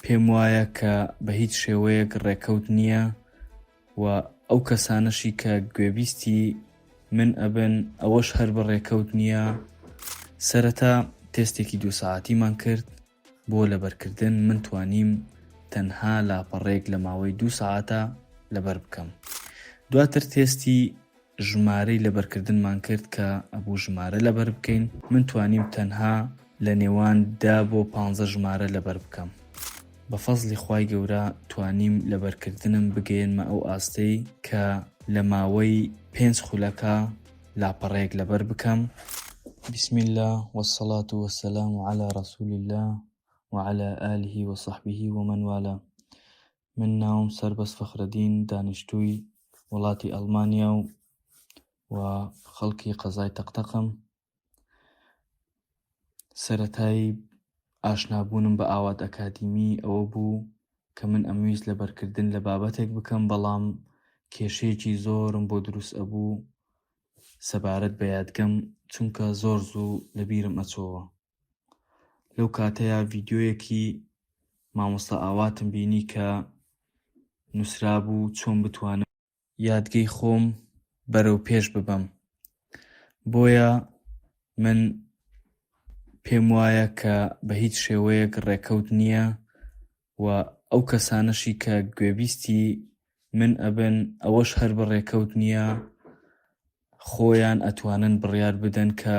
پێم وایە کە بە هیچ شێوەیەک ڕێکەوت نییە و ئەو کەسانەشی کە گوێبیستی من ئەبن ئەوەش هەر بە ڕێکەوت نییە. سەرەتا تێستێکی 2 ساعتیمان کرد بۆ لەبەرکردن من توانیم تەنها لاپەڕێک لە ماوەی 2 ساعتە لەبەر بکەم. دواتر تێستی ژمارەی لەبەرکردنمان کرد کە ئەبوو ژمارە لەبەر بکەین من توانیم تەنها لە نێوان 10 بۆ 15 ژمارە لەبەر بکەم. بە فەزلی خوای گەورە توانیم لەبەرکردنم بگەێنمە ئەو ئاستەی کە لە ماوەی 5 خولەکە لاپەڕێک لەبەر بکەم. بسم الله والصلاة والسلام على رسول الله وعلى آله وصحبه ومن والاه. من ناوم سربەست فەخرەدین، دانیشتووی وڵاتی ئەڵمانیا و خەڵکی قەزای تەقتەقم. سەرەتای ئاشنابوونم بە ئاوات ئەکادیمی ئەوە بوو کە من ئەمویست لەبەرکردن لە بابەتێک بکەم، بەڵام کێشەیەکی زۆرم بۆ دروست ئەبوو سەبارەت بە یادگەم، چونکە زۆر زوو لەبیرم ئەچۆوە. لەو کاتەیە ڤیدیۆیەکی مامۆستا ئاواتم بینی کە نووسرابوو چۆن بتوانم یادگەی خۆم بەرەو پێش ببەم. بۆیە من پێم وایە کە بە هیچ شێوەیەک ڕێکەوت نییە و ئەو کەسانەشی کە گوێبیستی من ئەبن ئەوەش هەر بە ڕێکەوت نییە، خۆیان ئەتوانن بڕیار بدەن کە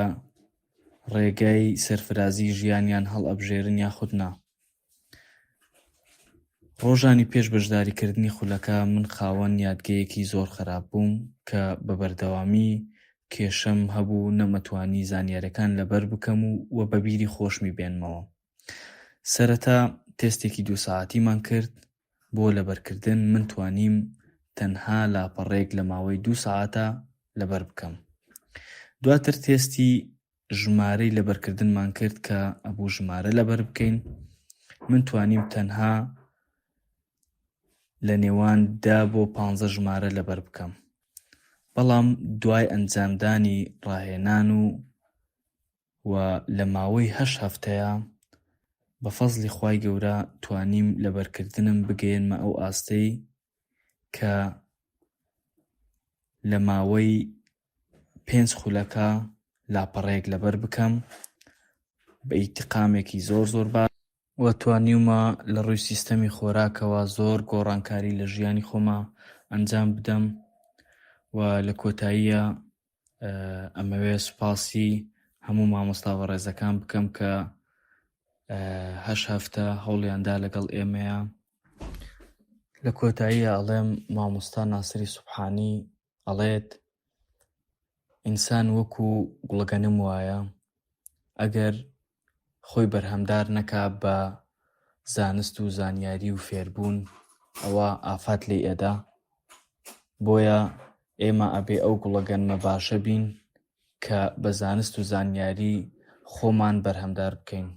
ڕێگای سەرفرازی ژیانیان هەڵ ئەبژێرن یاخود نا. ڕۆژانی پێش بەشداریکردنی خولەکە من خاوەن یادگەیەکی زۆر خراپ بووم کە بە بەردەوامی کێشەم هەبوو نەمەتوانی زانیاریەکان لەبەر بکەم و بەبیری خۆشمی بێنمەوە. سەرەتا تێستێکی 2 ساعتیمان کرد بۆ لەبەرکردن من توانیم تەنها لاپەڕێک لە ماوەی 2 ساعتە لەبەر بکەم. دواتر تێستی ژمارەی لەبەرکردنمان کرد کە ئەبوو ژمارە لەبەر بکەین من توانیم تەنها لە نێوان 10 بۆ 15 ژمارە لەبەر بکەم. بەڵام دوای ئەنجامدانی ڕاهێنان و لە ماوەی 8 هەفتەیە بە فەزلی خوای گەورە توانیم لەبەرکردنم بگەێنمە ئەو ئاستەی کە لە ماوەی 5 خولەکە لاپەڕێک لەبەر بکەم بە ئیتقامێکی زۆر باش و توانیومە لە ڕووی سیستەمی خۆراکەوە زۆر گۆڕانکاری لە ژیانی خۆمە ئەنجام بدەم. و لە کۆتاییە ئەمەوێ سوپاسی هەموو مامۆستا بەڕێزەکان بکەم کە 8 هەفتە هەوڵیاندا لەگەڵ ئێمەیە. لە کۆتاییە ئەڵێم مامۆستا ناسری سوبحانی ئەڵێت ئینسان وەکو گوڵەگەنم وایە، ئەگەر خۆی بەرهەمدار نەکا بە زانست و زانیاری و فێربوون ئەوە ئافات لێی ئەدا. بۆیە ئێمە ئەبێ ئەو گوڵەگەنمە باشە بین کە بە زانست و زانیاری خۆمان بەرهەمدار بکەین.